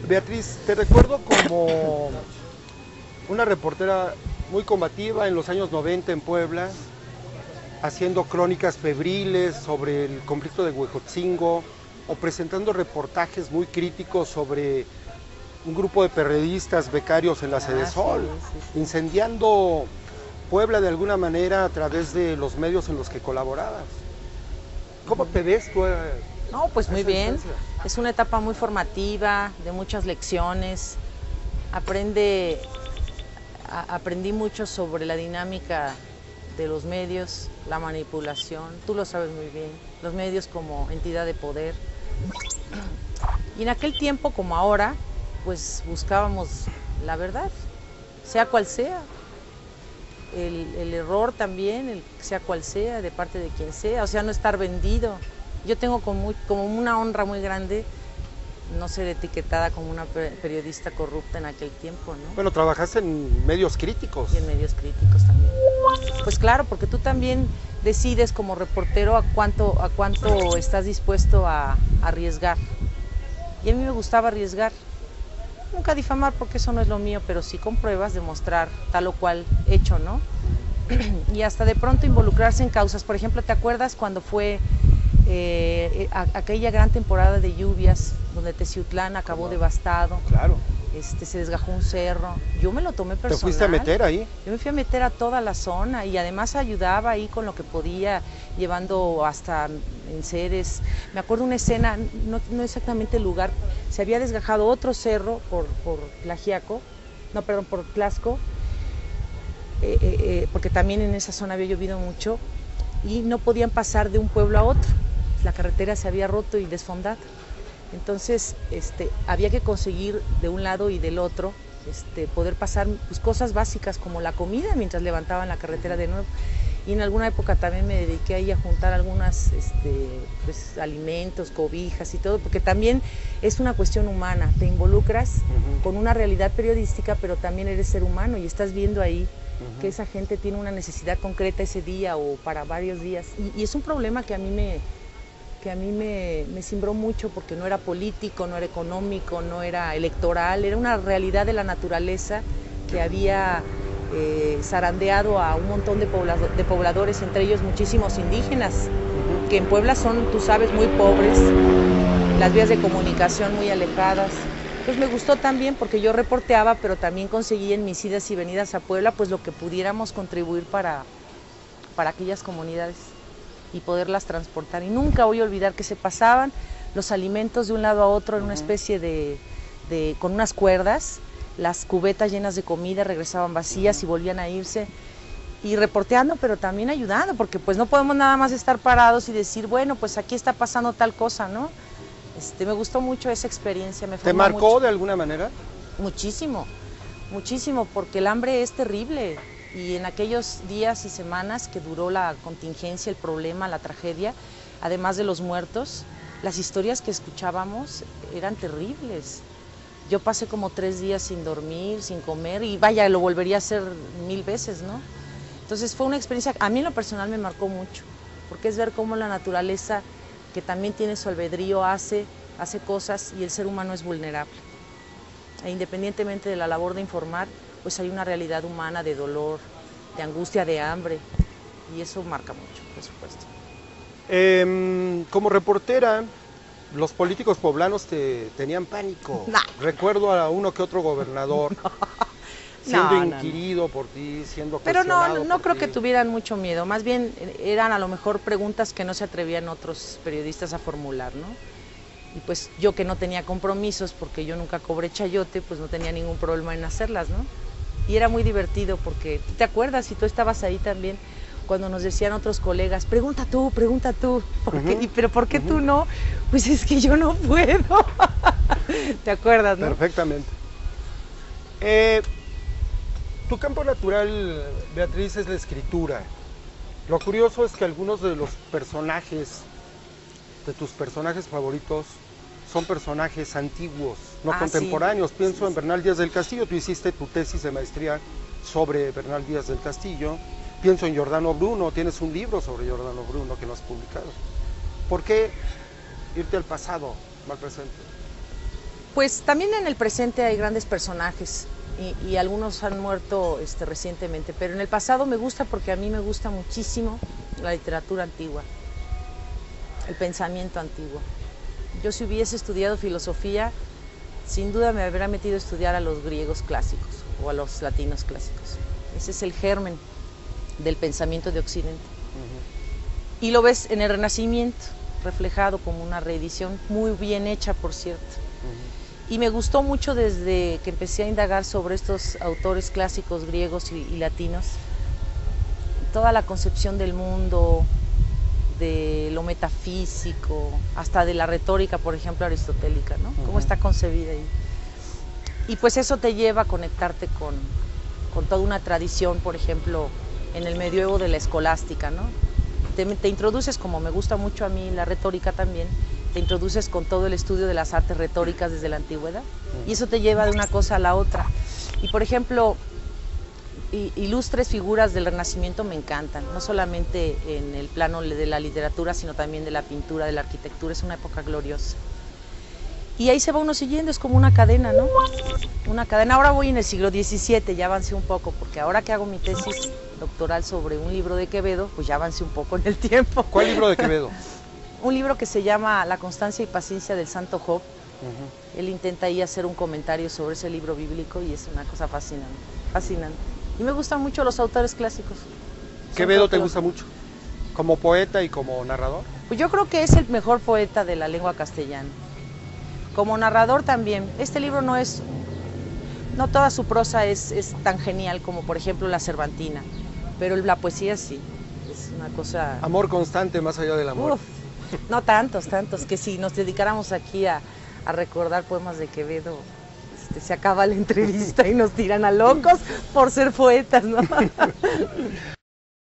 Beatriz, te recuerdo como una reportera muy combativa en los años 90 en Puebla, haciendo crónicas febriles sobre el conflicto de Huejotzingo o presentando reportajes muy críticos sobre un grupo de periodistas becarios en la Sedesol, sí. incendiando Puebla de alguna manera a través de los medios en los que colaborabas. ¿Cómo te ves tú? No, pues muy bien. Distancia? Es una etapa muy formativa, de muchas lecciones. Aprendí mucho sobre la dinámica de los medios, la manipulación. Tú lo sabes muy bien. Los medios como entidad de poder. Y en aquel tiempo, como ahora, pues buscábamos la verdad, sea cual sea. El error también, sea cual sea, de parte de quien sea, o sea, no estar vendido. Yo tengo como una honra muy grande no ser etiquetada como una periodista corrupta en aquel tiempo, ¿no? Bueno, trabajaste en medios críticos. Y en medios críticos también. Pues claro, porque tú también decides como reportero a cuánto estás dispuesto a arriesgar. Y a mí me gustaba arriesgar. Nunca difamar porque eso no es lo mío, pero sí con pruebas demostrar tal o cual hecho, ¿no? Y hasta de pronto involucrarse en causas. Por ejemplo, ¿te acuerdas cuando fue aquella gran temporada de lluvias donde Teciutlán acabó devastado? Claro. Se desgajó un cerro. Yo me lo tomé personal. ¿Te fuiste a meter ahí? Yo me fui a meter a toda la zona y además ayudaba ahí con lo que podía, llevando hasta enseres. Me acuerdo una escena, no exactamente el lugar, se había desgajado otro cerro por Tlaxco, porque también en esa zona había llovido mucho y no podían pasar de un pueblo a otro. La carretera se había roto y desfondado. Entonces había que conseguir de un lado y del otro poder pasar pues, cosas básicas como la comida mientras levantaban la carretera de nuevo. Y en alguna época también me dediqué ahí a juntar algunas pues, alimentos, cobijas y todo, porque también es una cuestión humana, te involucras con una realidad periodística, pero también eres ser humano y estás viendo ahí que esa gente tiene una necesidad concreta ese día o para varios días. Y es un problema que a mí me cimbró mucho porque no era político, no era económico, no era electoral, era una realidad de la naturaleza que había zarandeado a un montón de pobladores, entre ellos muchísimos indígenas, que en Puebla son, tú sabes, muy pobres, las vías de comunicación muy alejadas. Pues me gustó también porque yo reporteaba, pero también conseguí en mis idas y venidas a Puebla pues lo que pudiéramos contribuir para aquellas comunidades y poderlas transportar. Y nunca voy a olvidar que se pasaban los alimentos de un lado a otro en una especie con unas cuerdas, las cubetas llenas de comida regresaban vacías y volvían a irse, y reporteando, pero también ayudando, porque pues no podemos nada más estar parados y decir, bueno, pues aquí está pasando tal cosa, ¿no? Me gustó mucho esa experiencia. ¿Te marcó mucho de alguna manera? Muchísimo, muchísimo, porque el hambre es terrible. Y en aquellos días y semanas que duró la contingencia, el problema, la tragedia, además de los muertos, las historias que escuchábamos eran terribles. Yo pasé como 3 días sin dormir, sin comer, y vaya, lo volvería a hacer 1000 veces, ¿no? Entonces fue una experiencia, a mí en lo personal me marcó mucho, porque es ver cómo la naturaleza, que también tiene su albedrío, hace cosas y el ser humano es vulnerable. E independientemente de la labor de informar, pues hay una realidad humana de dolor, de angustia, de hambre, y eso marca mucho, por supuesto. Como reportera, los políticos poblanos te tenían pánico. No. Recuerdo a uno que otro gobernador siendo inquirido por ti, siendo cuestionado. Pero no creo que tuvieran mucho miedo, más bien eran a lo mejor preguntas que no se atrevían otros periodistas a formular, ¿no? Y pues yo que no tenía compromisos, porque yo nunca cobré chayote, pues no tenía ningún problema en hacerlas, ¿no? Y era muy divertido porque, ¿te acuerdas? Y tú estabas ahí también, cuando nos decían otros colegas, pregunta tú, ¿pero por qué tú no? Pues es que yo no puedo. ¿Te acuerdas, no? Perfectamente. Tu campo natural, Beatriz, es la escritura. Lo curioso es que algunos de los personajes, de tus personajes favoritos, son personajes antiguos, no contemporáneos. Sí. Pienso en Bernal Díaz del Castillo, tú hiciste tu tesis de maestría sobre Bernal Díaz del Castillo. Pienso en Giordano Bruno, tienes un libro sobre Giordano Bruno que no has publicado. ¿Por qué irte al pasado, no al presente? Pues también en el presente hay grandes personajes y algunos han muerto recientemente, pero en el pasado me gusta porque a mí me gusta muchísimo la literatura antigua, el pensamiento antiguo. Yo si hubiese estudiado filosofía, sin duda me habría metido a estudiar a los griegos clásicos o a los latinos clásicos. Ese es el germen del pensamiento de Occidente. Y lo ves en el Renacimiento, reflejado como una reedición muy bien hecha, por cierto. Y me gustó mucho desde que empecé a indagar sobre estos autores clásicos griegos y latinos, toda la concepción del mundo, de lo metafísico, hasta de la retórica, por ejemplo, aristotélica, ¿no? Cómo está concebida ahí. Y pues eso te lleva a conectarte con toda una tradición, por ejemplo, en el medioevo de la escolástica, ¿no? Te introduces, como me gusta mucho a mí la retórica también, te introduces con todo el estudio de las artes retóricas desde la antigüedad, y eso te lleva de una cosa a la otra. Y por ejemplo, ilustres figuras del Renacimiento me encantan, no solamente en el plano de la literatura, sino también de la pintura, de la arquitectura. Es una época gloriosa. Y ahí se va uno siguiendo, es como una cadena, ¿no? Una cadena. Ahora voy en el siglo XVII, ya avancé un poco, porque ahora que hago mi tesis doctoral sobre un libro de Quevedo, pues ya avancé un poco en el tiempo. ¿Cuál libro de Quevedo? Un libro que se llama La constancia y paciencia del santo Job. Él intenta ahí hacer un comentario sobre ese libro bíblico y es una cosa fascinante, fascinante. Y me gustan mucho los autores clásicos. ¿Quevedo te gusta mucho? ¿Como poeta y como narrador? Pues yo creo que es el mejor poeta de la lengua castellana. Como narrador también. Este libro no toda su prosa es tan genial como por ejemplo la Cervantina, pero la poesía sí, es una cosa... Amor constante más allá del amor. Uf, no tantos, que si nos dedicáramos aquí a recordar poemas de Quevedo, se acaba la entrevista y nos tiran a locos por ser poetas, ¿no?